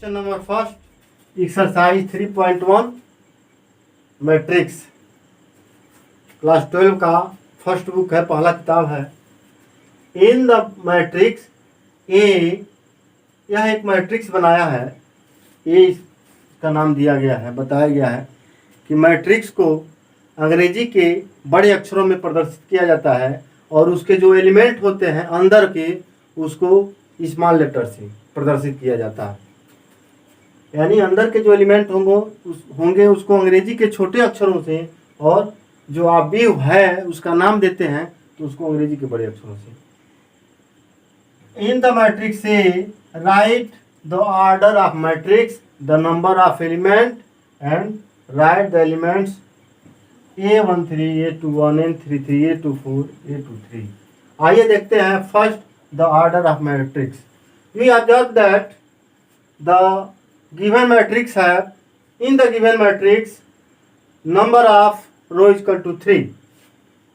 Question number first, exercise 3.1 matrix, class 12 का first book है, पहला किताब है। इन द मैट्रिक्स ए, यह एक मैट्रिक्स बनाया है। ए इसका नाम दिया गया है, बताया गया है कि मैट्रिक्स को अंग्रेजी के बड़े अक्षरों में प्रदर्शित किया जाता है और उसके जो एलिमेंट होते हैं अंदर के, उसको स्मॉल लेटर से प्रदर्शित किया जाता है। यानी अंदर के जो एलिमेंट होंगे उसको अंग्रेजी के छोटे अक्षरों से, और जो अवयव है उसका नाम देते हैं तो उसको अंग्रेजी के बड़े अक्षरों से। In the matrix A, write the order of matrix, the number of element and write the elements A13, A21, A33, A24, A23। आइए देखते हैं first the order of matrix. We observe that the given matrix have, in the given matrix, number of row is equal to 3,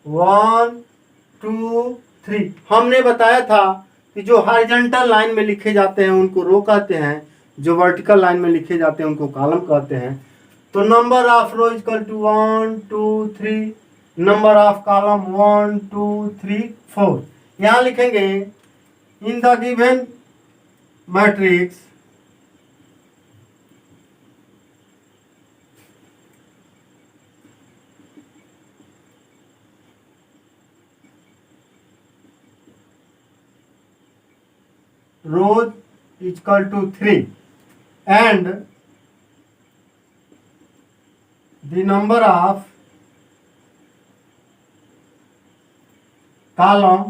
1 2 3। हमने बताया था कि जो horizontal line में लिखे जाते हैं उनको रो कहते हैं, जो वर्टिकल लाइन में लिखे जाते हैं उनको कॉलम कहते हैं। तो number of row is equal to 1 2 3, number of column 1 2 3 4। यहाँ लिखेंगे in the given matrix rows is equal to 3 and the number of column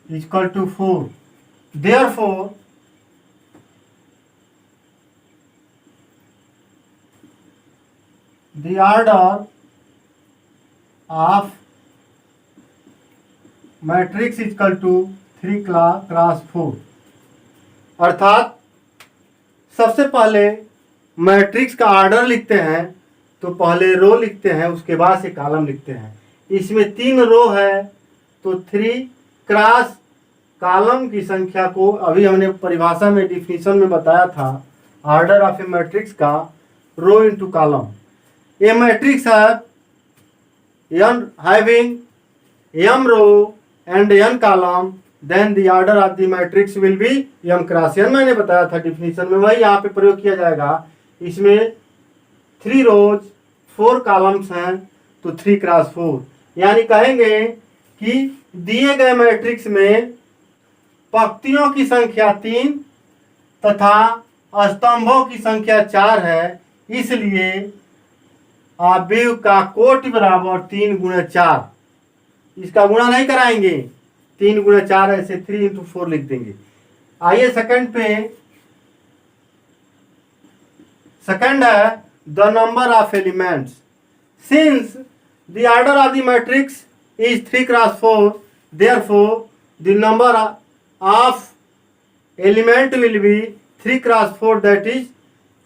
is equal to 4। therefore the order of matrix is equal to 3 cross 4। अर्थात सबसे पहले matrix का order लिखते हैं तो पहले रो लिखते हैं, उसके बाद से कॉलम लिखते हैं। इसमें 3 रो है तो 3 क्रॉस कॉलम की संख्या को अभी हमने परिभाषा में डिफिनीशन में बताया था। ऑर्डर ऑफ ए मैट्रिक्स का row into column. A matrix having m row and n column, then the order of the matrix will be m cross n। मैंने बताया था डिफिनीशन में, वही यहाँ पे प्रयोग किया जाएगा। इसमें 3 रोज 4 कॉलम्स हैं तो 3 क्रॉस 4। यानी कहेंगे कि दिए गए मैट्रिक्स में पंक्तियों की संख्या 3 तथा स्तंभों की संख्या 4 है, इसलिए अवयव का कोटि बराबर 3 गुणा 4। इसका गुणा नहीं कराएंगे, 3 गुणा 4 ऐसे 3 इंटू 4 लिख देंगे। आइए सेकंड पे, सेकंड है the number of elements. Since the order of the matrix is 3 cross 4, therefore the number of element will be 3 cross 4, that is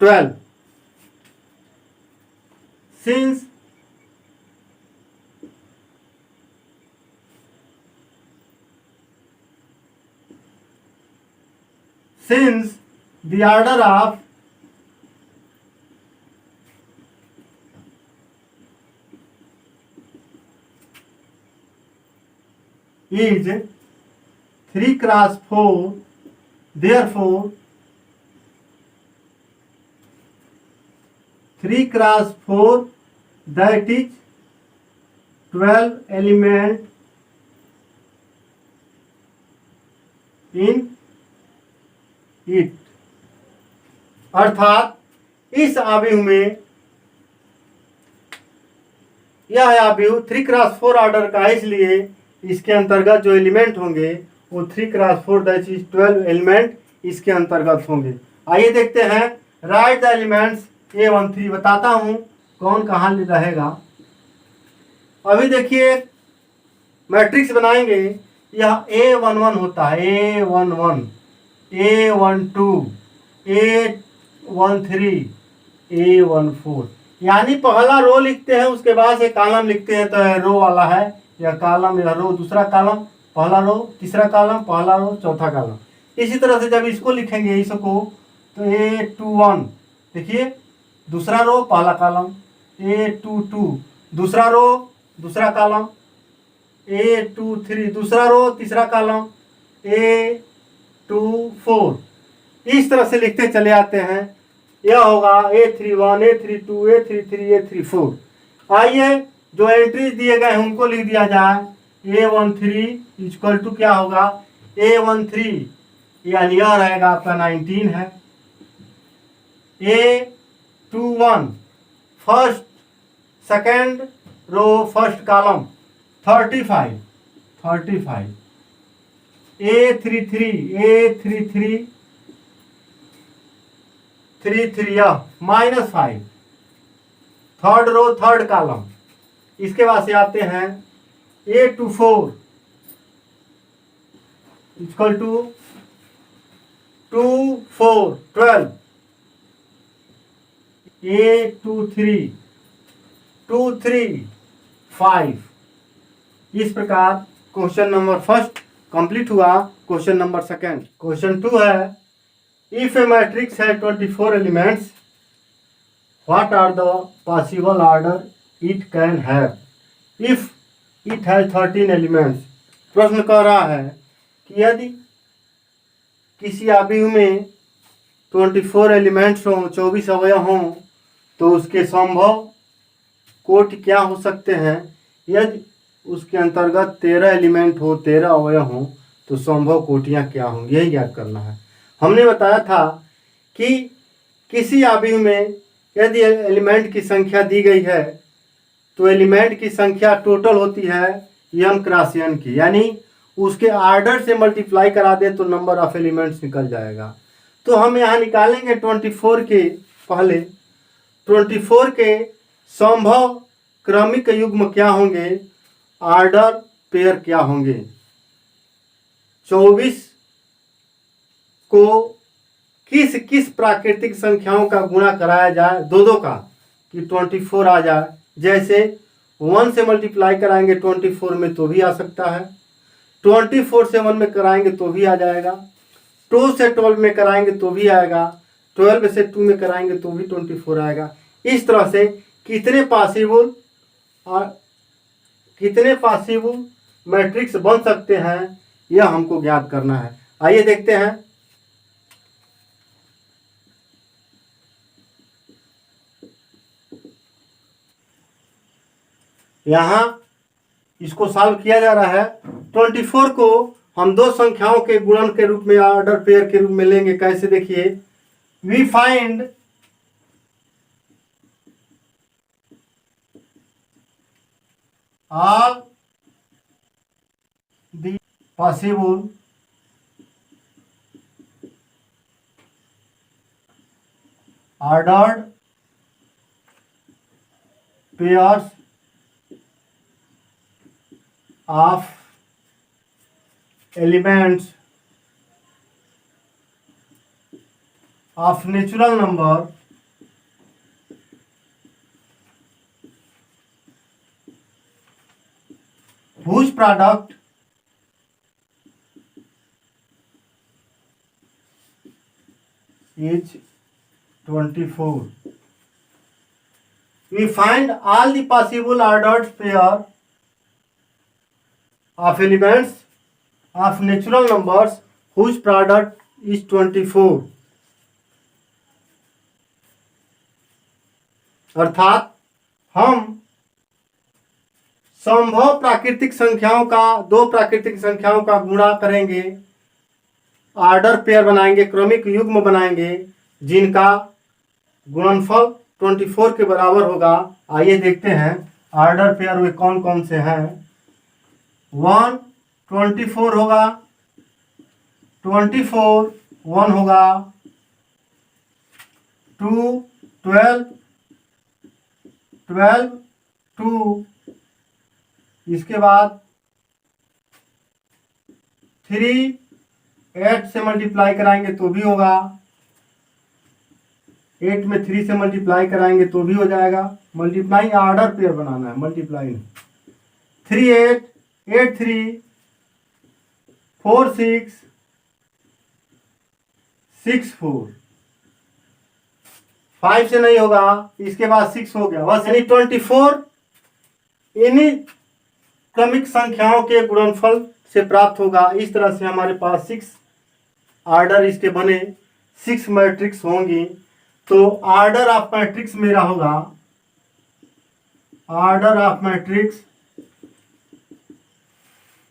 12। Since the order of is 3 cross 4, therefore 3 cross 4, that is 12 element in it। अर्थात इस अवयव में, यह अवयव 3 cross 4 order का है, इसलिए इसके अंतर्गत जो एलिमेंट होंगे वो 3 क्रॉस 4 दैट इज 12 एलिमेंट इसके अंतर्गत होंगे। आइए देखते हैं राइट द एलिमेंट्स A13। बताता हूं कौन कहाँ रहेगा। अभी देखिए मैट्रिक्स बनाएंगे, यह A11 होता है, A11, A12, A13, A14। यानी पहला रो लिखते हैं, उसके बाद से कॉलम लिखते हैं, तो रो वाला है या कॉलम, या रो दूसरा कॉलम, पहला रो तीसरा कॉलम, पहला रो चौथा कॉलम। इसी तरह से जब इसको लिखेंगे इसको, तो A21 देखिए, दूसरा रो पहला कॉलम, A22 दूसरा रो दूसरा कॉलम, A23 दूसरा रो तीसरा कॉलम, A24 इस तरह से लिखते चले आते हैं। यह होगा A31 A32 A33 A34। आइए जो एंट्रीज दिए गए हैं उनको लिख दिया जाए। A13 इक्वल टू क्या होगा, A13 यानी यह रहेगा आपका 19 है। A21 first second row first column 35। A33 -5 third row third column. इसके बाद से आते हैं A24 इक्वल टू 24 12। A23 23 5। इस प्रकार क्वेश्चन नंबर फर्स्ट कंप्लीट हुआ। क्वेश्चन नंबर सेकंड, क्वेश्चन 2 है, इफ ए मैट्रिक्स है 24 elements, what are the possible order it can have if it has 13 elements. प्रश्न कह रहा है कि यदि किसी आव्यूह में 24 एलिमेंट्स हों, 24 अवयव हों, तो उसके संभव कोटि क्या हो सकते हैं। यदि उसके अंतर्गत 13 एलिमेंट हो, 13 अवयव हो, तो संभव कोटियां क्या होंगी, यही ज्ञात करना है। हमने बताया था कि किसी आव्यूह में यदि एलिमेंट की संख्या दी गई है, तो एलिमेंट की संख्या टोटल होती है m क्रॉस n की, यानी उसके आर्डर से मल्टीप्लाई करा दे तो नंबर ऑफ एलिमेंट्स निकल जाएगा। तो हम यहाँ निकालेंगे 24 के, पहले 24 के संभव क्रमिक युग्म क्या होंगे, ऑर्डर पेयर क्या होंगे। 24 को किस किस प्राकृतिक संख्याओं का गुणा कराया जाए, दो का, कि 24 आ जाए। जैसे 1 से मल्टीप्लाई कराएंगे 24 में तो भी आ सकता है, 24 से 1 में कराएंगे तो भी आ जाएगा, 2 से 12 में कराएंगे तो भी आएगा, 12 से 2 में कराएंगे तो भी 24 आएगा। इस तरह से कितने पॉसिबल मैट्रिक्स बन सकते हैं, यह हमको ज्ञात करना है। आइए देखते हैं। यहाँ इसको सॉल्व किया जा रहा है। 24 को हम दो संख्याओं के गुणन के रूप में, ऑर्डर पेयर के रूप में लेंगे। कैसे, देखिए, we find all the possible ordered pairs of elements of natural number whose product is 24. We find all the possible ordered pair of elements of natural numbers whose product is 24. अर्थात हम संभव प्राकृतिक संख्याओं का, दो प्राकृतिक संख्याओं का गुणा करेंगे, ऑर्डर पेयर बनाएंगे, क्रमिक युग्म बनाएंगे, जिनका गुणनफल 24 के बराबर होगा। आइए देखते हैं ऑर्डर पेयर वे कौन कौन से हैं। 1 24 होगा, 24 1 होगा, 2 12 12 2, इसके बाद 3 8 से मल्टीप्लाई कराएंगे तो भी होगा, 8 में 3 से मल्टीप्लाई कराएंगे तो भी हो जाएगा। मल्टीप्लाई ऑर्डर पेयर बनाना है, मल्टीप्लाई 3 8 8 3 4 6 6 4, 5 से नहीं होगा, इसके बाद 6 हो गया बस, यानी 24 इन्हीं क्रमिक संख्याओं के गुणनफल से प्राप्त होगा। इस तरह से हमारे पास 6 आर्डर इसके बने, 6 मैट्रिक्स होंगी। तो आर्डर ऑफ मैट्रिक्स मेरा होगा, order of matrix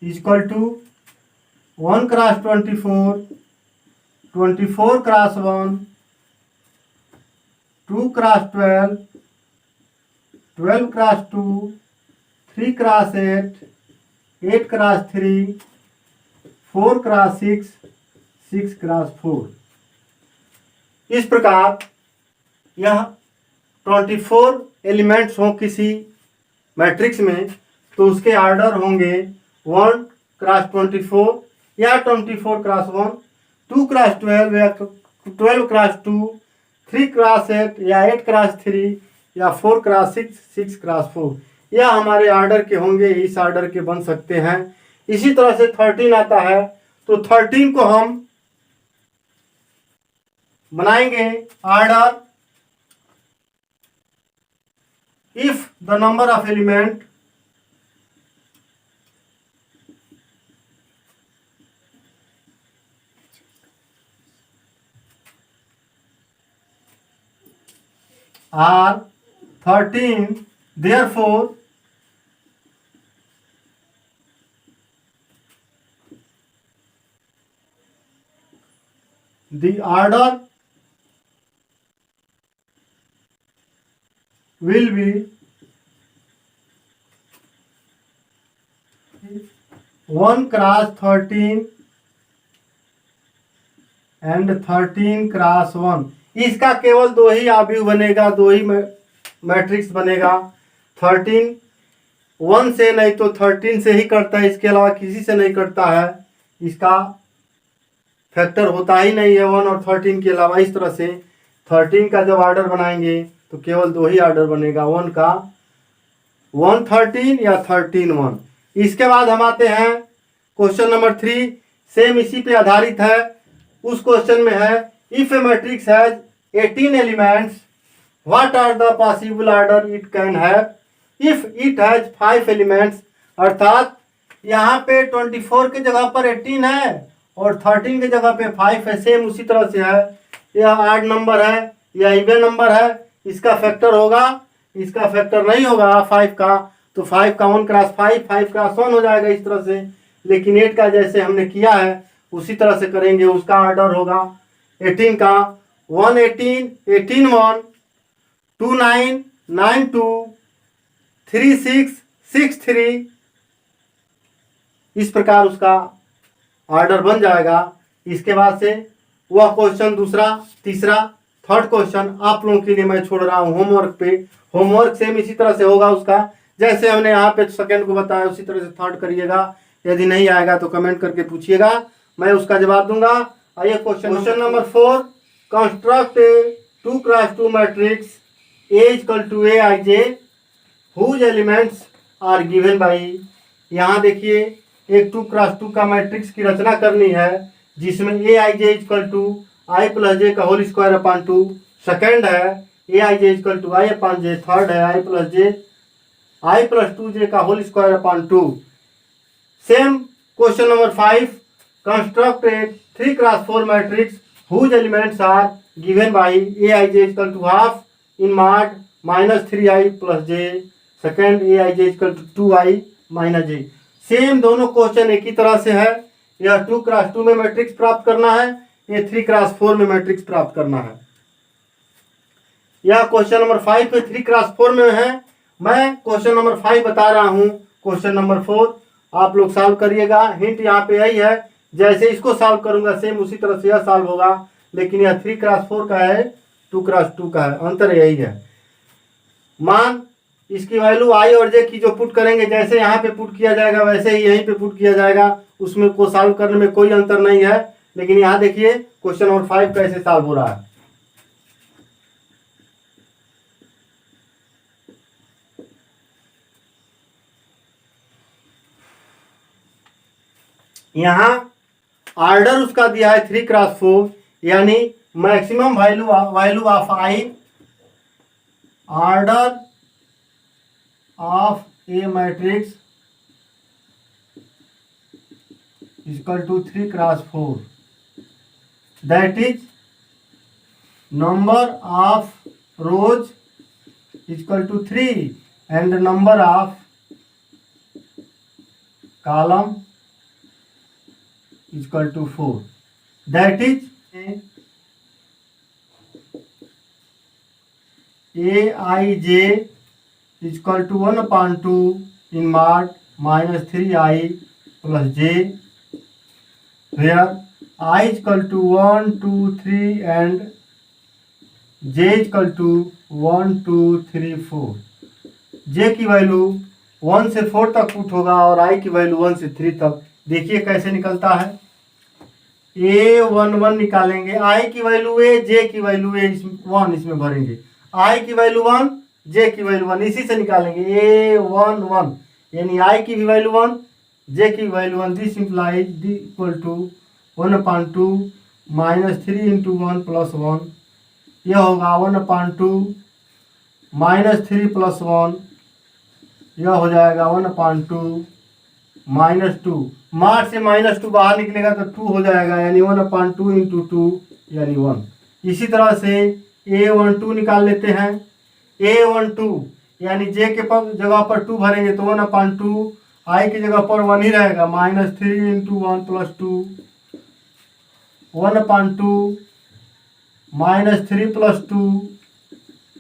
equal to 1 cross 24, 24 cross 1, 2 cross 12, 12 cross 2, 3 cross 8, 8 cross 3, 4 cross 6, 6 cross 4। इस प्रकार यह 24 एलिमेंट्स हों किसी मैट्रिक्स में, तो उसके आर्डर होंगे 1 क्रॉस 24 या 24 क्रॉस 1, 2 क्रॉस 12 या 12 क्रॉस 2, 3 क्रॉस 8 या 8 क्रॉस 3 या 4 क्रॉस 6, 6 क्रॉस 4। यह हमारे आर्डर के होंगे, इस आर्डर के बन सकते हैं। इसी तरह से 13 आता है, तो 13 को हम बनाएंगे order if the number of element are 13, therefore the order will be 1 cross 13 and 13 cross 1। इसका केवल दो ही आव्यूह बनेगा, दो ही मैट्रिक्स बनेगा। 13 1 से नहीं तो 13 से ही करता है, इसके अलावा किसी से नहीं करता है। इसका फैक्टर होता ही नहीं है 1 और 13 के अलावा। इस तरह से 13 का जब ऑर्डर बनाएंगे तो केवल दो ही ऑर्डर बनेगा, 1 का 1 13 या 13 1। इसके बाद हम आते हैं क्वेश्चन नंबर 3, सेम इसी पे आधारित है। उस क्वेश्चन में है if a matrix has 18 elements what are the possible order it can have if it has 5 elements. अर्थात यहाँ पे 24 की जगह पर 18 है और 13 की जगह पे 5 है। सेम उसी तरह से है, यह ऑड नंबर है या इवन नंबर है, इसका फैक्टर होगा, इसका फैक्टर नहीं होगा 5 का, तो 5 का 1 क्रॉस 5, 5 क्रॉस 1 हो जाएगा इस तरह से। लेकिन 8 का जैसे हमने किया है उसी तरह से करेंगे, उसका ऑर्डर होगा 18 का 1 18, 18 1, 2 9, 9 2, 3 6, 6 3। इस प्रकार उसका ऑर्डर बन जाएगा। इसके बाद से वह क्वेश्चन दूसरा, तीसरा, थर्ड क्वेश्चन आप लोगों के लिए मैं छोड़ रहा हूँ होमवर्क पे। होमवर्क सेम इसी तरह से होगा उसका, जैसे हमने यहाँ पे सेकंड को बताया उसी तरह से थर्ड करिएगा। यदि नहीं आएगा तो कमेंट करके पूछिएगा, मैं उसका जवाब दूंगा। आइए question number 4, construct a 2 cross 2 matrix A equal to a i j whose elements are given by. यहाँ देखिए एक 2 क्रॉस 2 का मैट्रिक्स की रचना करनी है जिसमें a i j equal to i plus j का होल स्क्वायर अपॉन 2, सेकेंड है a i j equal to i upon j, third है i plus j i plus 2 j का whole square upon 2। Same question number 5, construct a 3 cross 4 matrix whose elements are given by a i j equal to half in mod minus 3i plus j, second A i j equal to 2i minus j. Same दोनों क्वेश्चन एक ही तरह से है। यह 2 cross 2 में matrix प्राप्त करना है, ये 3 क्रॉस 4 में मैट्रिक्स प्राप्त करना है। यह क्वेश्चन नंबर 5 पे 3 क्रॉस 4 में है, मैं क्वेश्चन नंबर 5 बता रहा हूँ। क्वेश्चन नंबर 4 आप लोग सॉल्व करिएगा। हिंट यहाँ पे यही है, जैसे इसको सॉल्व करूंगा सेम उसी तरह से यह सॉल्व होगा, लेकिन यह 3 क्रॉस 4 का है, 2 क्रॉस 2 का है, अंतर यही है। मान इसकी वैल्यू आई और जे की जो पुट करेंगे, जैसे यहाँ पे पुट किया जाएगा वैसे ही यहीं पे पुट किया जाएगा, उसमें को सॉल्व करने में कोई अंतर नहीं है। लेकिन यहाँ देखिए क्वेश्चन नंबर 5 कैसे सॉल्व हो रहा है। यहाँ ऑर्डर उसका दिया है 3 क्रॉस 4, यानी maximum value of i, order of a matrix equal to 3 cross 4, that is number of rows equal to 3 and the number of column equal to 4. That is Aij equal to 1/2 in mod minus 3i plus j, where I equal to 1, 2, 3 and j equal to 1, 2, 3, 4. j की value 1 से 4 तक put होगा और i की value 1 से 3 तक। देखिए कैसे निकलता है। A11 निकालेंगे, i की वैल्यू a, j की वैल्यू a, 1 इसमें भरेंगे, i की वैल्यू 1, j की वैल्यू 1, इसी से निकालेंगे A11 यानी i की भी वैल्यू 1, j की value 1। This implies d equal to 1/2 minus 3 into 1 plus 1, यह होगा 1/2 माइनस 3 प्लस 1, यह हो जाएगा 1/2 माइनस 2। मार्च से माइनस 2 बाहर निकलेगा तो 2 हो जाएगा, यानी 1/2 इंटू 2 यानी 1। इसी तरह से A12 निकाल लेते हैं। A12 यानी j के जगह पर 2 भरेंगे तो 1/2, i की जगह पर 1 ही रहेगा, minus 3 into 1 plus 2, 1/2 minus 3 plus 2,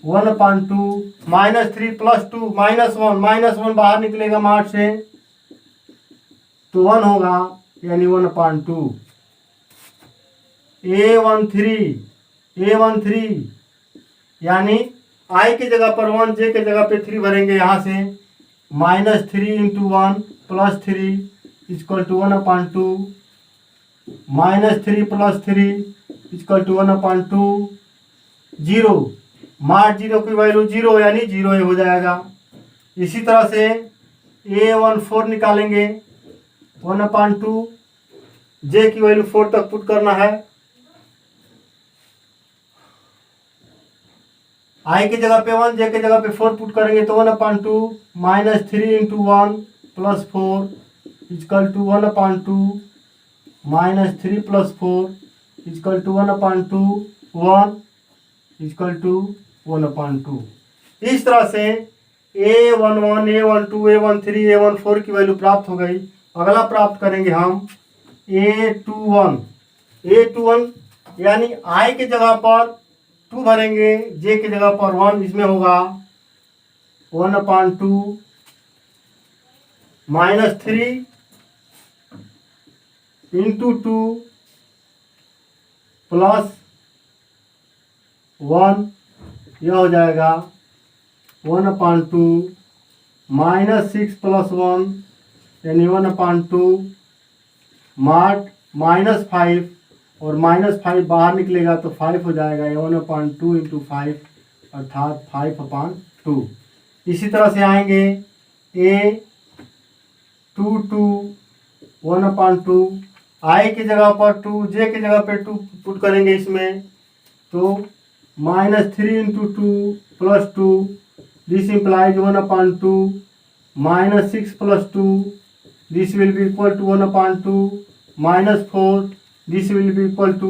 1/2 minus 3 plus 2 minus 1 बाहर निकलेगा मार्च से तो 1 होगा, यानी 1/2। A13 यानी i की जगह पर 1, j की जगह पे 3 भरेंगे, यहाँ से minus 3 into 1 plus 3 equal to 1/2, minus 3 plus 3 equal to 1/2, 0, मार्च 0 की वैल्यू 0 यानी 0 हो जाएगा। इसी तरह से A14 निकालेंगे, 1/2, j की वैल्यू 4 तक पुट करना है, i की जगह पे 1, j की जगह पे 4 पुट करेंगे तो 1/2 minus 3 into 1 plus 4 equal to 1/2 minus 3 plus 4 equal to 1/2 1 equal to 1/2। इस तरह से A11, A12, A13, A14 की वैल्यू प्राप्त हो गई। अगला प्राप्त करेंगे हम A21 यानी i की जगह पर 2 भरेंगे, j की जगह पर 1, इसमें होगा 1/2 माइनस 3 इंटू 2 प्लस 1, यह हो जाएगा 1/2 माइनस 6 प्लस 1 यानी 1/2 माइनस 5 और माइनस 5 बाहर निकलेगा तो 5 हो जाएगा, 1/2 इंटू 5 अर्थात 5/2। इसी तरह से आएंगे A22 1/2, i की जगह पर 2, j की जगह पर 2 पुट करेंगे इसमें तो minus 3 into 2 plus 2, this implies 1/2 minus 6 plus 2, this will be equal to 1/2 minus 4, this will be equal to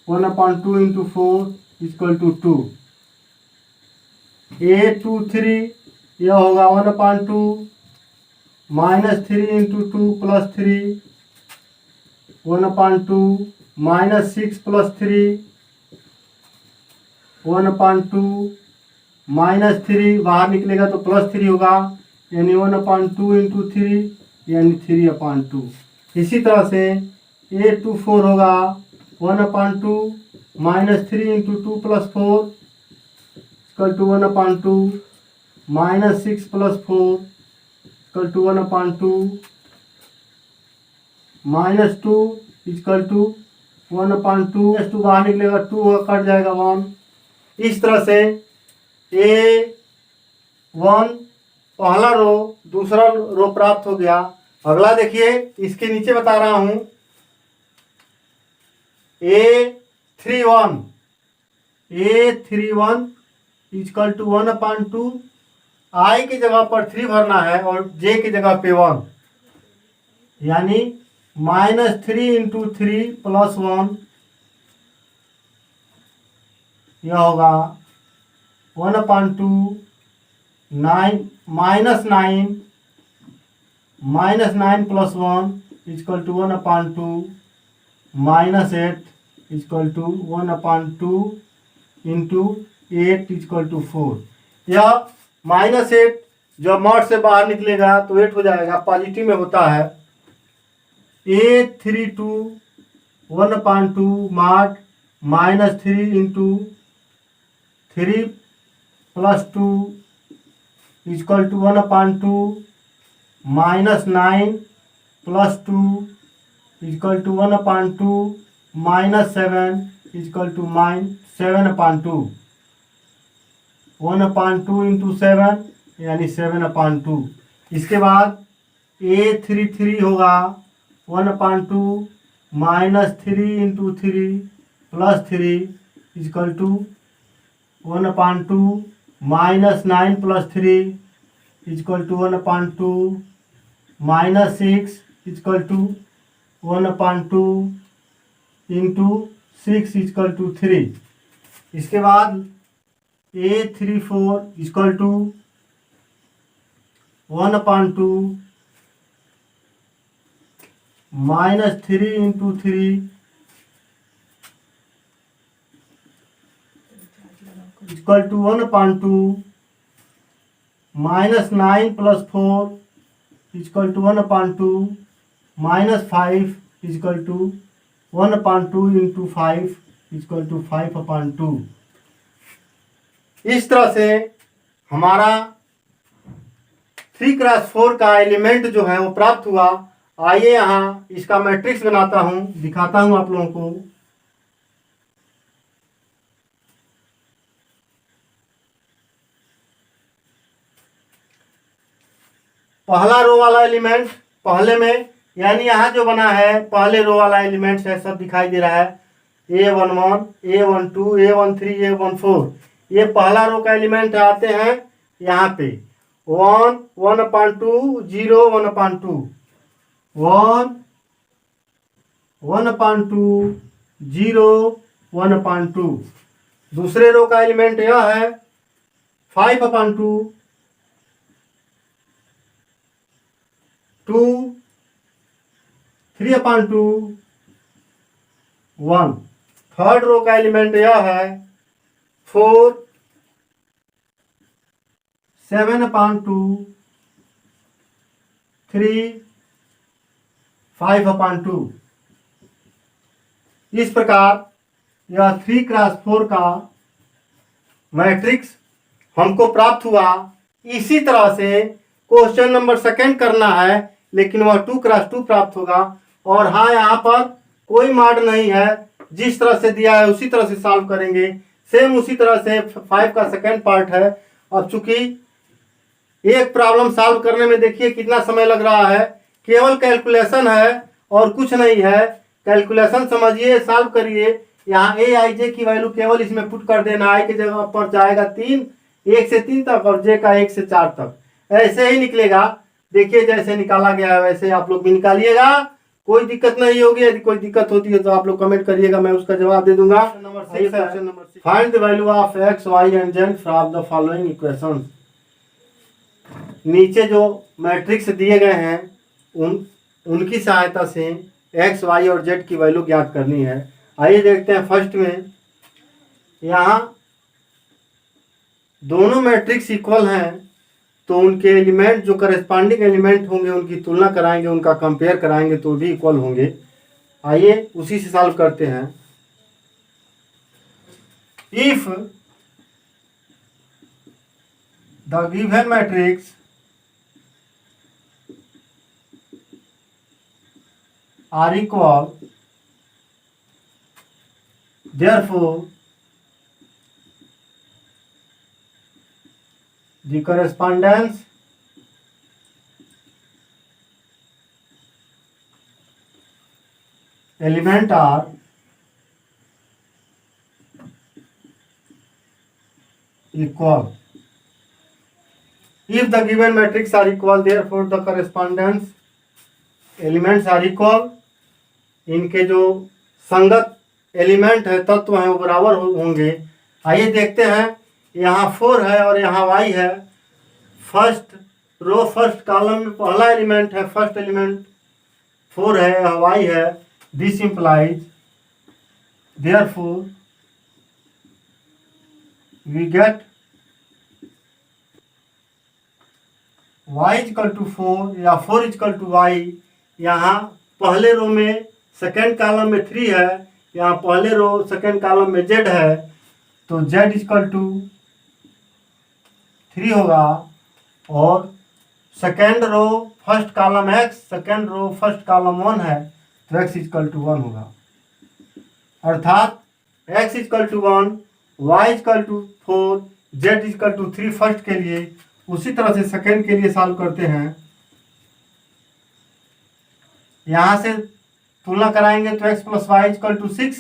1/2 into 4 equal to 2। A23 यह होगा 1/2 minus 3 into 2 plus 3, 1/2 minus 6 plus 3, 1/2 minus 3 बाहर निकलेगा तो प्लस 3 होगा, यानी 1/2 इंटू 3 यानी 3/2। इसी तरह से A24 होगा 1/2 minus 3 into 2 plus 4 equal to 1/2 minus 6 plus 4 equal to 1/2 minus 2 equal to 1/2, -2 बाहर निकलेगा 2 कट जाएगा 1। इस तरह से A1 पहला रो दूसरा रो प्राप्त हो गया। अगला देखिए, इसके नीचे बता रहा हूं 3 1, A31 इक्वल टू 1/2, आई की जगह पर 3 भरना है और जे की जगह पे 1, यानी -3 × 3 + 1, यह होगा 1/2, 9 -9 + 1 equal to 1/2, -8 equal to 1/2 into 8 equal to 4। यह -8 जब मॉड से बाहर निकलेगा तो 8 हो जाएगा, पॉजिटिव में होता है। A32 1/2 mod -3 into 3 + 2 equal to 1/2, -9 + 2 equal to 1/2, -7 equal to -7/2, 1/2 into 7 यानी 7/2। इसके बाद A33 होगा 1/2 -3 × 3 + 3 equal to 1/2, -9 + 3 equal to 1/2, -6 equal to 1/2 into 6 equal to 3। इसके बाद A34 equal to 1/2 -3 × 3 equal to 1/2, -9 + 4 equal to 1/2, -5 equal to 1/2 into 5 equal to 5/2। इस तरह से हमारा 3x4 का एलिमेंट जो है वो प्राप्त हुआ। आइए यहाँ इसका मैट्रिक्स बनाता हूँ, दिखाता हूँ आप लोगों को। पहला रो वाला एलिमेंट पहले में, यानी यहाँ जो बना है पहले रो वाला एलिमेंट है, सब दिखाई दे रहा है। A11 A12 A13 A14, ये पहला रो का एलिमेंट आते हैं यहाँ पे 1 1/2 0 1/2 1 1/2 0 1/2। दूसरे रो का एलिमेंट यह है 5/2 2 3/2 1। थर्ड रो का एलिमेंट यह है 4 7/2 3 5/2। इस प्रकार यह 3x4 का मैट्रिक्स हमको प्राप्त हुआ। इसी तरह से क्वेश्चन नंबर सेकंड करना है, लेकिन वह 2x2 प्राप्त होगा। और हाँ, यहाँ पर कोई मॉड नहीं है, जिस तरह से दिया है उसी तरह से सॉल्व करेंगे। सेम उसी तरह से 5 का सेकंड पार्ट है। अब चूंकि एक प्रॉब्लम सॉल्व करने में देखिए कितना समय लग रहा है, केवल कैलकुलेशन है और कुछ नहीं है। कैलकुलेशन समझिए, सॉल्व करिए। यहाँ Aij की वैल्यू केवल इसमें पुट कर देना। आई की जगह पर जाएगा 3, 1 से 3 तक, और जे का 1 से 4 तक, ऐसे ही निकलेगा। देखिए जैसे निकाला गया है वैसे आप लोग भी निकालिएगा, कोई दिक्कत नहीं होगी। यदि कोई दिक्कत होती है तो आप लोग कमेंट करिएगा, मैं उसका जवाब दे दूंगा। Find the value of x, y and z from the following equations. नीचे जो मैट्रिक्स दिए गए हैं उनकी सहायता से x, y और z की वैल्यू ज्ञात करनी है। आइए देखते हैं। फर्स्ट में यहाँ दोनों मैट्रिक्स इक्वल हैं, तो उनके एलिमेंट जो करस्पॉन्डिंग एलिमेंट होंगे उनकी तुलना कराएंगे, उनका कंपेयर कराएंगे तो भी इक्वल होंगे। आइए उसी से सॉल्व करते हैं। If the given matrix are equal, therefore the correspondence element are equal. If the given matrix are equal, therefore the correspondence elements are equal. इनके जो संगत एलिमेंट है, तत्व हैं, वो बराबर होंगे। आइए देखते हैं, यहाँ 4 है और यहाँ y है। फर्स्ट रो फर्स्ट कॉलम में पहला एलिमेंट है, फर्स्ट एलिमेंट 4 है, यह y है। This implies therefore we get y equal to 4 या 4 इक्वल टू y। यहाँ पहले रो में सेकेंड कॉलम में 3 है, यहाँ पहले रो सेकेंड कॉलम में z है, तो z इक्वल टू 3 होगा। और second row first column x, second row first column 1 है, तो x इक्वल टू 1 होगा। अर्थात x equal to 1, y equal to 4, z equal to 3 first के लिए। उसी तरह से सेकेंड के लिए सॉल्व करते हैं। यहाँ से तुलना कराएंगे तो x plus y equal to 6,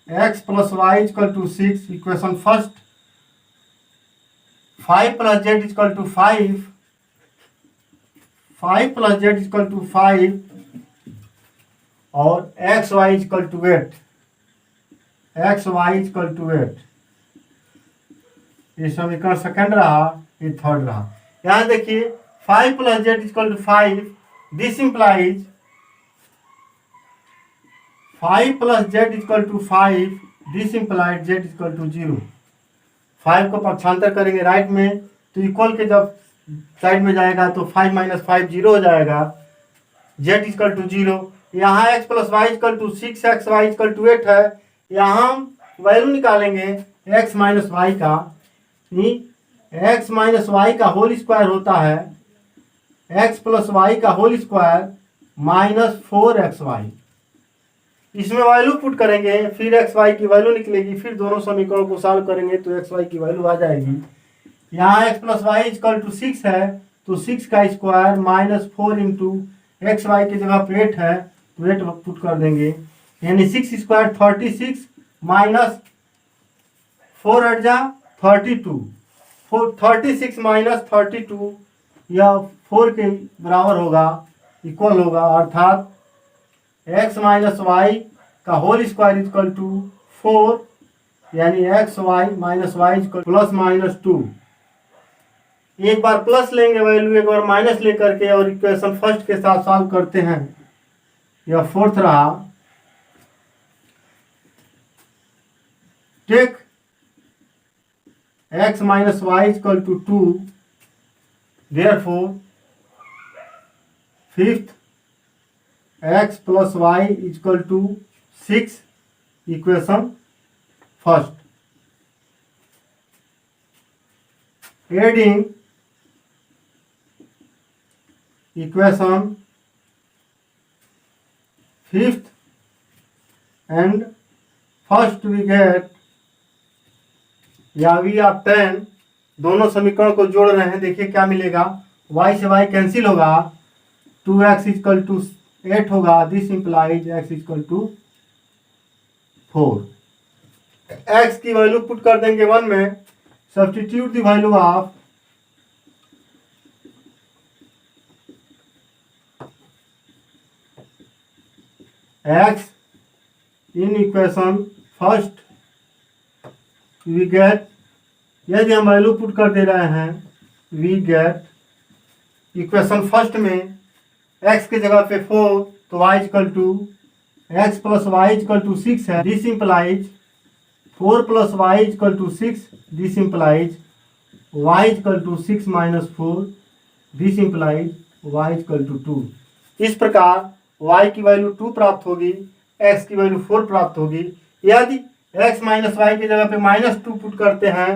x plus y equal to 6 equation first. 5 plus z equal to 5, 5 plus z equal to 5 और x y equal to 8, x y equal to 8। ये समीकरण सेकेंड रहा, ये थर्ड रहा। यहाँ देखिए 5 plus z equal to 5, this implies 5 plus z equal to 5, this implies z equal to 0। 5 को पक्षांतर करेंगे राइट में, तो इक्वल के जब साइड में जाएगा तो 5 माइनस 5 0 हो जाएगा, जेड इक्वल टू 0। यहाँ x plus y equal to 6, x y equal to 8 है। यहाँ हम वैल्यू निकालेंगे एक्स माइनस वाई का। एक्स माइनस वाई का होल स्क्वायर होता है एक्स प्लस वाई का होल स्क्वायर माइनस 4xy। इसमें वैल्यू पुट करेंगे, फिर एक्स वाई की वैल्यू निकलेगी, फिर दोनों समीकरणों को सॉल्व करेंगे तो एक्स वाई की वैल्यू आ जाएगी। यहाँ x plus y equal to 6 है, तो 6 का square minus 4 into x y की जगह पे 8 है, तो 8 पुट कर देंगे। यानी 6 स्क्वायर 36 माइनस 4 8 जा 32, 36 माइनस 32 यह 4 के बराबर होगा, इक्वल होगा। अर्थात एक्स माइनस वाई का होल स्क्वायर इक्वल टू 4, यानी x y minus y equal plus minus 2। एक बार प्लस लेंगे वैल्यू, एक बार माइनस लेकर के और इक्वेशन फर्स्ट के साथ सॉल्व करते हैं। यह फोर्थ रहा। Take x minus y equal to 2, therefore fifth x plus y equal to 6 equation first. Adding equation fifth and first we get, या वी ऑब्टेन, दोनों समीकरण को जोड़ रहे हैं। देखिए क्या मिलेगा, y से y कैंसिल होगा, 2x इक्वल टू 8 होगा, this implies x equal to 4। x की वैल्यू पुट कर देंगे 1 में, substitute the value of x in equation first we get, यदि हम वैल्यू पुट कर दे रहे हैं, वी गेट इक्वेशन फर्स्ट में x की जगह पे 4, तो y equal to x plus y equal to 6 है, this implies 4 plus y equal to 6, this implies y equal to 6 minus 4, this implies y equal to 2। इस प्रकार y की value 2 प्राप्त होगी, x की वैल्यू 4 प्राप्त होगी। यदि x माइनस वाई की जगह पे -2 पुट करते हैं,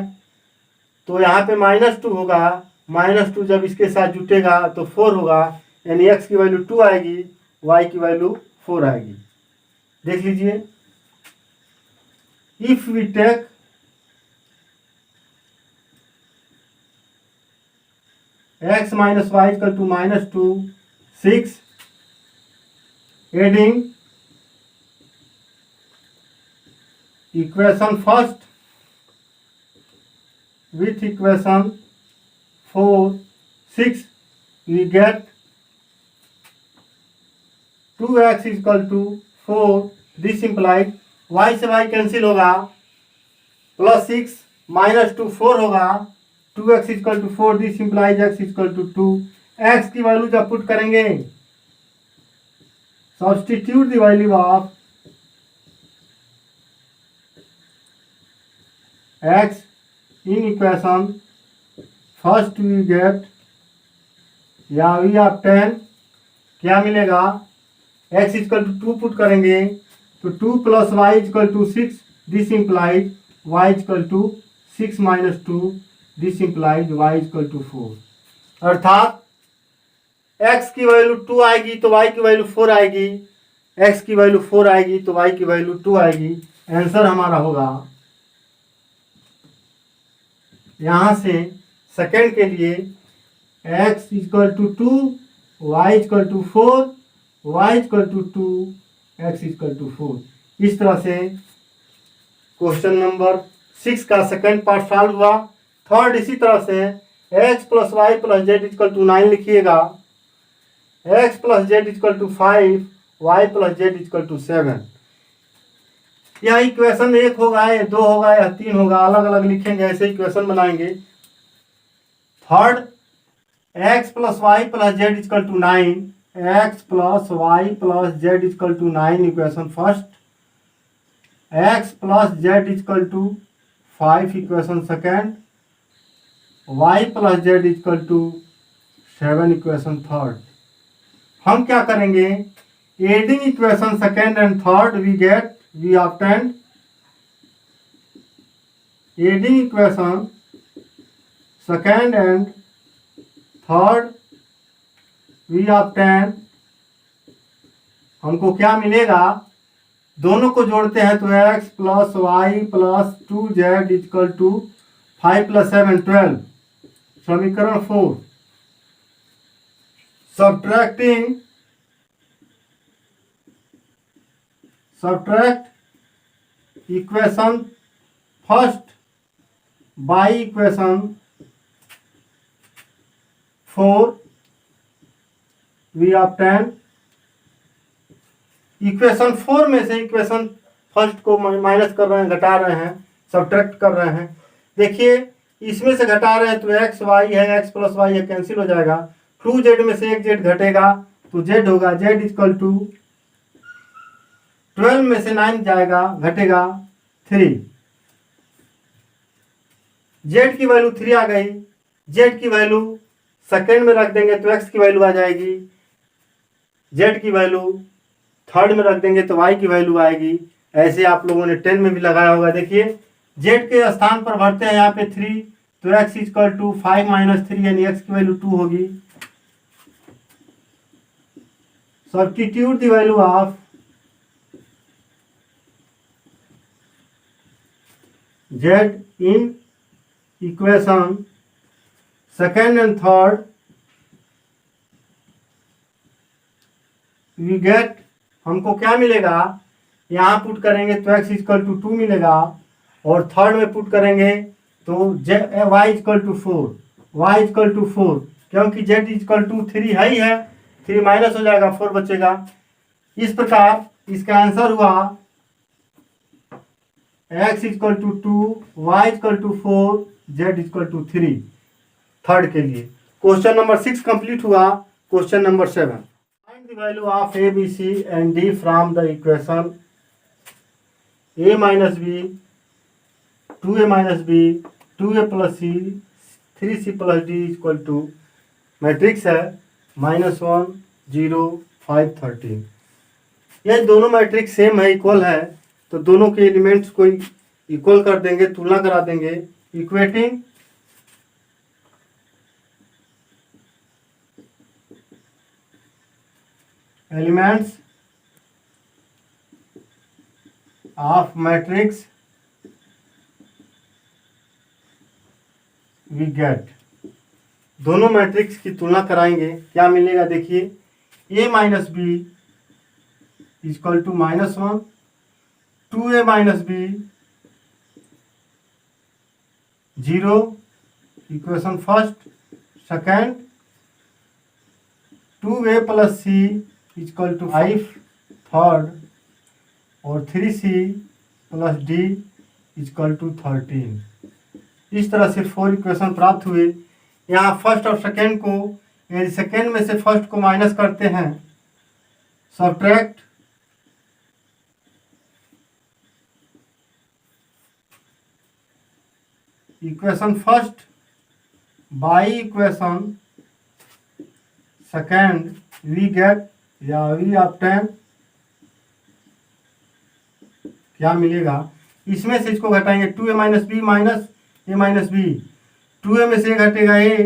तो यहाँ पे -2 होगा, -2 जब इसके साथ जुटेगा तो 4 होगा, यानी x की वैल्यू 2 आएगी, y की वैल्यू 4 आएगी। देख लीजिए, if we take x minus y equal to -2 6, adding equation first with equation 4, 6, we get 2x is equal to 4. This implies y से y कैंसिल होगा, प्लस 6 माइनस 2 4 होगा, 2x is equal to 4. This implies x is equal to 2. x की value जब put करेंगे, substitute the value of x in equation first we get या we obtain क्या मिलेगा, x equal to 2 put करेंगे तो 2 plus y equal to 6. This implies y equal to 6 minus 2. This implies y equal to 4. अर्थात x की value 2 आएगी तो y की वैल्यू 4 आएगी, x की वैल्यू 4 आएगी तो y की वैल्यू 2 आएगी. आंसर हमारा होगा यहाँ से सेकेंड के लिए x equal to 2, y equal to 4, y equal to 2, x equal to 4. इस तरह से क्वेश्चन नंबर 6 का सेकेंड पार्ट सॉल्व हुआ. थर्ड इसी तरह से x plus y plus z equal to 9 लिखिएगा, x plus z equal to 5, y plus z equal to 7. यह इक्वेशन 1 होगा या 2 होगा या 3 होगा, अलग अलग लिखेंगे, ऐसे इक्वेशन बनाएंगे. Third x plus y plus z equal to 9, x plus y plus z equal to 9 equation first, x plus z equal to 5 equation second, y plus z equal to 7 equation third. हम क्या करेंगे, adding equation second and third we obtained adding equation second and third we obtained, हमको क्या मिलेगा, दोनों को जोड़ते हैं तो x plus y plus 2z equal to 5 plus 7 12. समीकरण 4. Subtract equation first by equation 4 we obtain. Equation 4 में से इक्वेशन फर्स्ट को माइनस कर रहे हैं, घटा रहे हैं, सब्ट्रैक्ट कर रहे हैं. देखिए इसमें से घटा रहे हैं तो एक्स वाई है, एक्स प्लस वाई है, कैंसिल हो जाएगा. 2z में से एक z घटेगा तो z होगा, z इक्वल टू 12 में से 9 जाएगा, घटेगा 3. z की वैल्यू 3 आ गई, z की वैल्यू सेकेंड में रख देंगे तो x की वैल्यू आ जाएगी, z की वैल्यू थर्ड में रख देंगे तो y की वैल्यू आएगी. ऐसे आप लोगों ने 10 में भी लगाया होगा. देखिए z के स्थान पर भरते हैं यहाँ पे 3 तो x इक्वल टू 5 माइनस 3 यानी x की वैल्यू 2 होगी. Substitute the value of z in equation second and third we get, हमको क्या मिलेगा, यहाँ पुट करेंगे तो x इक्वल टू 2 मिलेगा और थर्ड में पुट करेंगे तो y equal to 4, y equal to 4 क्योंकि z इक्वल टू 3 है ही है, 3 माइनस हो जाएगा 4 बचेगा. इस प्रकार इसका आंसर हुआ x equal to 2, y equal to 4, z equal to 3 third के लिए. क्वेश्चन नंबर 6 कंप्लीट हुआ. Question number 7, find the value of a b c and d from the equation a minus b 2a minus b 2a plus c 3c plus d equal to, matrix है -1 0 5 13. यह दोनों matrix same है, equal है, तो दोनों के elements को equal कर देंगे, तुलना करा देंगे. Equating elements of matrix we get, दोनों मैट्रिक्स की तुलना कराएंगे, क्या मिलेगा. देखिए a minus b equal to -1, 2a minus b 0 equation first, second 2a plus C equal to 5, third और 3c plus d equal to 13। इस तरह से 4 इक्वेशन प्राप्त हुए। यहाँ फर्स्ट और सेकेंड को, यदि सेकेंड में से फर्स्ट को माइनस करते हैं, subtract equation first by equation second, we get या वी ऑब्टेन क्या मिलेगा, इसमें से इसको घटाएंगे 2a minus b minus a minus b, 2a में से घटेगा a,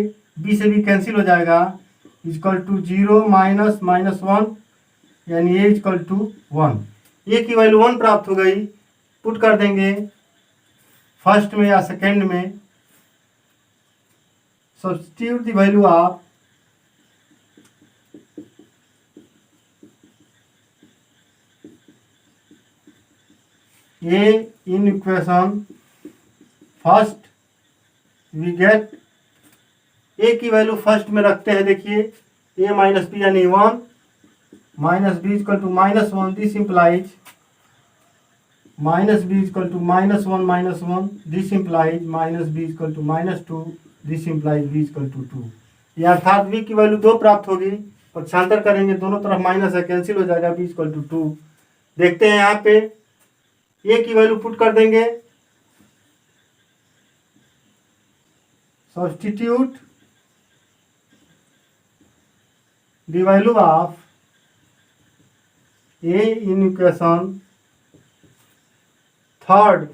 b से b कैंसिल हो जाएगा, इक्वल टू 0 माइनस माइनस 1 यानी a इक्वल टू 1। a की वैल्यू 1 प्राप्त हो गई। पुट कर देंगे फर्स्ट में या सेकेंड में, substitute the value of a in equation first, we get a की वैल्यू फर्स्ट में रखते हैं। देखिए a माइनस बी यानी 1 minus b equal to minus 1, this implies minus b equal to minus 1 minus 1, this implies minus b equal to minus 2, this implies b equal to 2। ये अर्थात v की value 2 प्राप्त होगी। पक्षांतर करेंगे, दोनों तरफ माइनस है, कैंसिल हो जाएगा, b इक्वल टू 2। देखते हैं यहाँ पे a की वैल्यू पुट कर देंगे, substitute the value of a in equation third,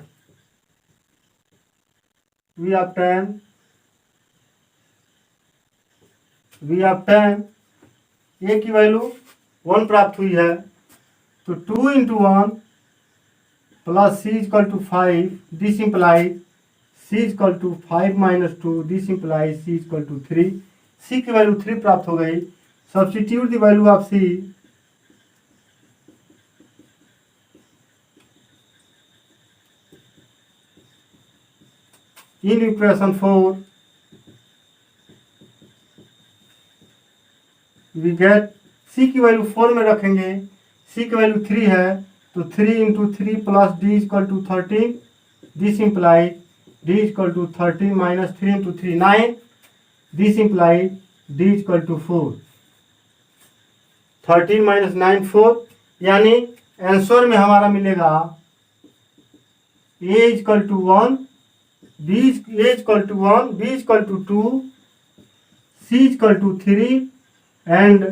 we obtain a की वैल्यू 1 प्राप्त हुई है, तो 2 into 1 plus C equal to 5, this implies C equal to 5 minus 2, this implies C equal to 3। C की value 3 प्राप्त हो गई। Substitute the value of C in equation 4, we get C की वैल्यू 4 में रखेंगे, सी की वैल्यू 3 है, तो 3 into 3 plus d equal to 13, this implies d equal to 13 minus 3 into 3 9, this implies d equal to 4, 13 minus 9 4, यानी आंसर में हमारा मिलेगा a equal to 1, b equal to 1, b equal to 2, c equal to 3 and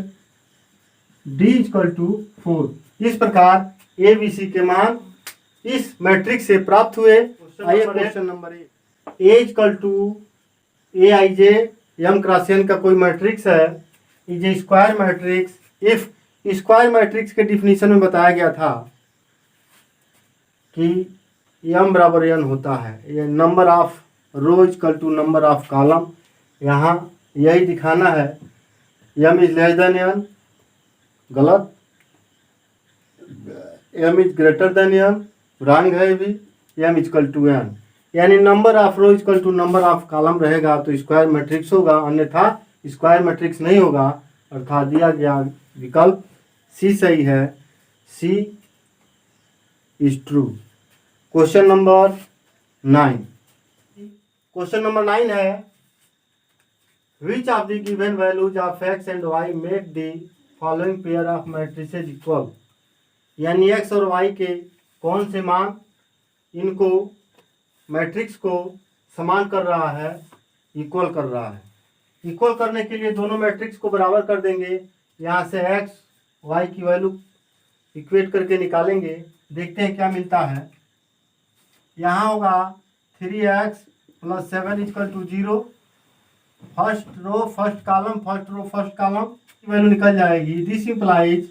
d equal to 4। इस प्रकार A B C के मान इस matrix से प्राप्त हुए। आइए question number a equal to a i j m cross n का कोई मैट्रिक्स है, is a square matrix if, square matrix के डिफिनीशन में बताया गया था कि एम बराबर एन होता है, ये number of row equal to number of column. यहाँ यही दिखाना है, m is less than n, गलत, m is greater than n, wrong है भी, एम इक्वल टू एन, यानी number of row equal to number of column रहेगा तो स्क्वायर मैट्रिक्स होगा, अन्यथा स्क्वायर मैट्रिक्स नहीं होगा। अर्थात दिया गया विकल्प सी सही है, C is true. Question number 9, question number 9 है, which of the given values of x and y make the following pair of matrices equal, यानी एक्स और वाई के कौन से मान इनको मैट्रिक्स को समान कर रहा है, इक्वल कर रहा है। इक्वल करने के लिए दोनों मैट्रिक्स को बराबर कर देंगे, यहाँ से एक्स वाई की वैल्यू इक्वेट करके निकालेंगे, देखते हैं क्या मिलता है। यहाँ होगा 3x plus 7 equal to 0, first row first column, first row first column की वैल्यू निकल जाएगी, this implies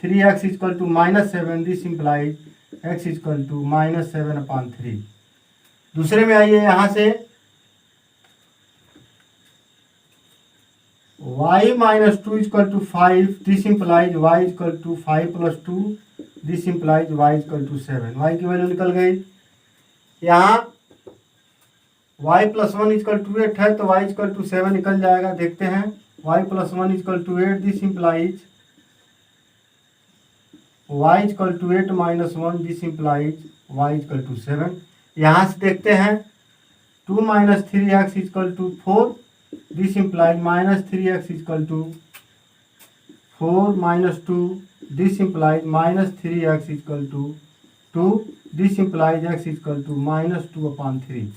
3x equal to minus 7, this implies x equal to minus 7/3। दूसरे में आइए, यहाँ से y minus 2 equal to 5, this implies y equal to 5 plus 2, this implies y equal to 7। y की value निकल गई। यहाँ y प्लस 1 इजकल टू 8 है तो y इजकल टू 7 निकल जाएगा। देखते हैं, y plus 1 equal to 8, this implies y equal to 8 minus 1, this implies y equal to 7। यहाँ से देखते हैं 2 minus 3x equal to 4, this implies minus 3x equal to 4 minus 2, this implies minus 3x equal to 2, this implies x equal to minus 2/3।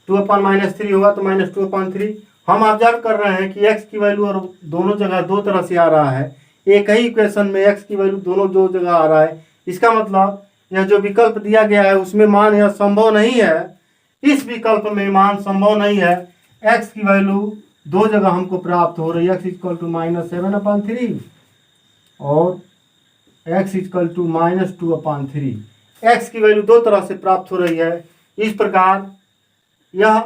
2/-3 होगा तो minus 2/3। हम observe कर रहे हैं कि x की वैल्यू और दोनों जगह दो तरह से आ रहा है। एक ही इक्वेशन में x की वैल्यू दोनों दो जगह आ रहा है। इसका मतलब यह जो विकल्प दिया गया है उसमें मान यह संभव नहीं है। इस विकल्प में मान संभव नहीं है। x की वैल्यू दो जगह हमको प्राप्त हो रही है, x इक्वल टू माइनस 7/3 और x equal to minus 2/3। x की वैल्यू दो तरह से प्राप्त हो रही है। इस प्रकार यह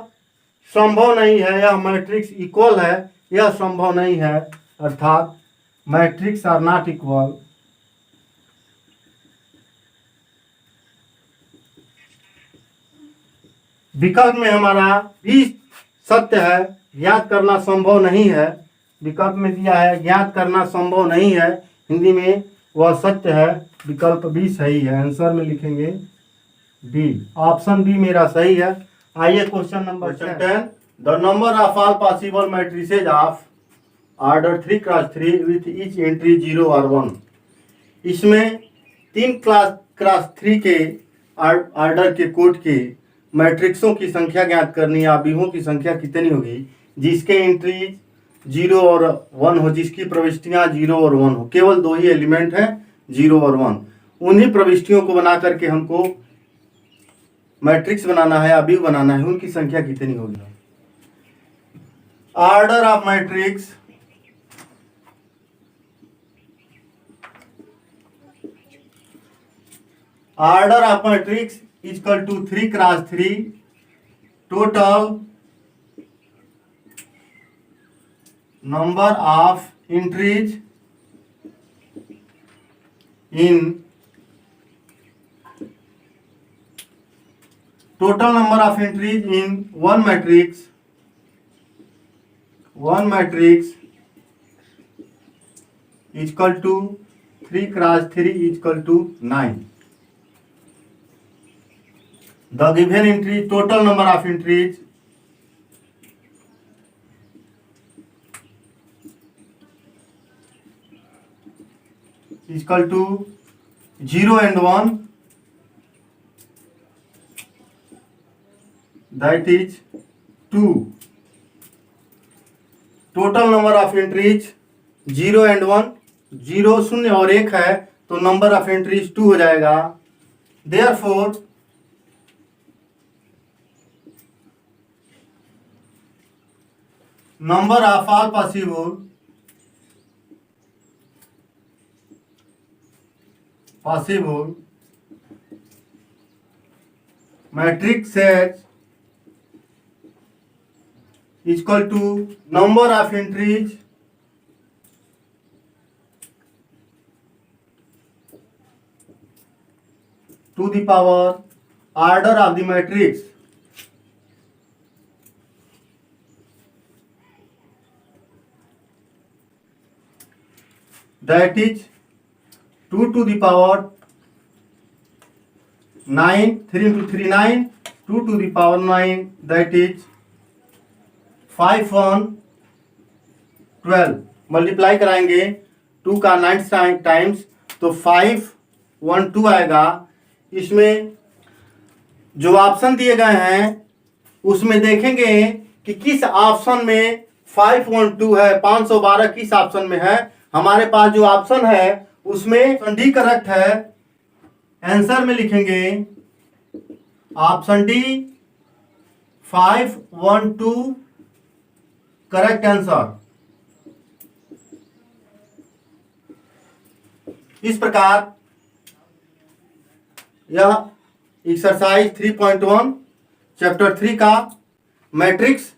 संभव नहीं है, यह मैट्रिक्स इक्वल है, यह संभव नहीं है, अर्थात मैट्रिक्स आर नॉट इक्वल। विकल्प में हमारा भी सत्य है, ज्ञात करना संभव नहीं है। विकल्प में दिया है ज्ञात करना संभव नहीं है, हिंदी में वह सत्य है। विकल्प बी सही है। आंसर में लिखेंगे बी, ऑप्शन बी मेरा सही है। आइए question number 10। The number of all possible matrices of order 3 cross 3 with each entry 0 और 1। इसमें 3 क्रॉस 3 के ऑर्डर के कोड के मैट्रिक्सों की संख्या ज्ञात करनी, आव्यूहों की संख्या कितनी होगी जिसके एंट्री 0 और 1 हो, जिसकी प्रविष्टियां 0 और 1 हो। केवल दो ही एलिमेंट हैं, 0 और 1। उन्हीं प्रविष्टियों को बना करके हमको मैट्रिक्स बनाना है, अवयव बनाना है, उनकी संख्या कितनी होगी। Order of matrix equal to 3 cross 3 total number of entries in total number of entries in one matrix is equal to 3 cross 3 is equal to 9. The given entry, total number of entries is equal to 0 and 1, that is 2. Total number of entries 0 and 1, 0 शून्य और 1 है तो number of entries 2 हो जाएगा। Therefore number of all possible matrixes is equal to number of entries to the power order of the matrix that is 2 to the power 9, 3 into 3 9, 2 to the power 9, that is 5 1 12। Multiply कराएंगे 2 का 9 times तो 5 1 2 आएगा। इसमें जो option दिए गए हैं उसमें देखेंगे कि किस ऑप्शन में 5 1 2 है, 512 किस ऑप्शन में है। हमारे पास जो ऑप्शन है उसमें डी करेक्ट है। आंसर में लिखेंगे ऑप्शन डी 5 1 2 करेक्ट आंसर। इस प्रकार यह एक्सरसाइज 3.1 चैप्टर 3 का मैट्रिक्स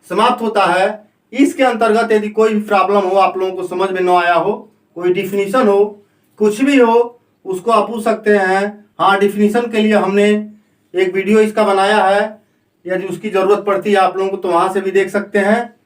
समाप्त होता है। इसके अंतर्गत यदि कोई भी प्रॉब्लम हो, आप लोगों को समझ में न आया हो, कोई डिफिनीशन हो, कुछ भी हो, उसको आप पूछ सकते हैं। हाँ, डिफिनीशन के लिए हमने एक वीडियो इसका बनाया है, यदि उसकी ज़रूरत पड़ती है आप लोगों को तो वहाँ से भी देख सकते हैं।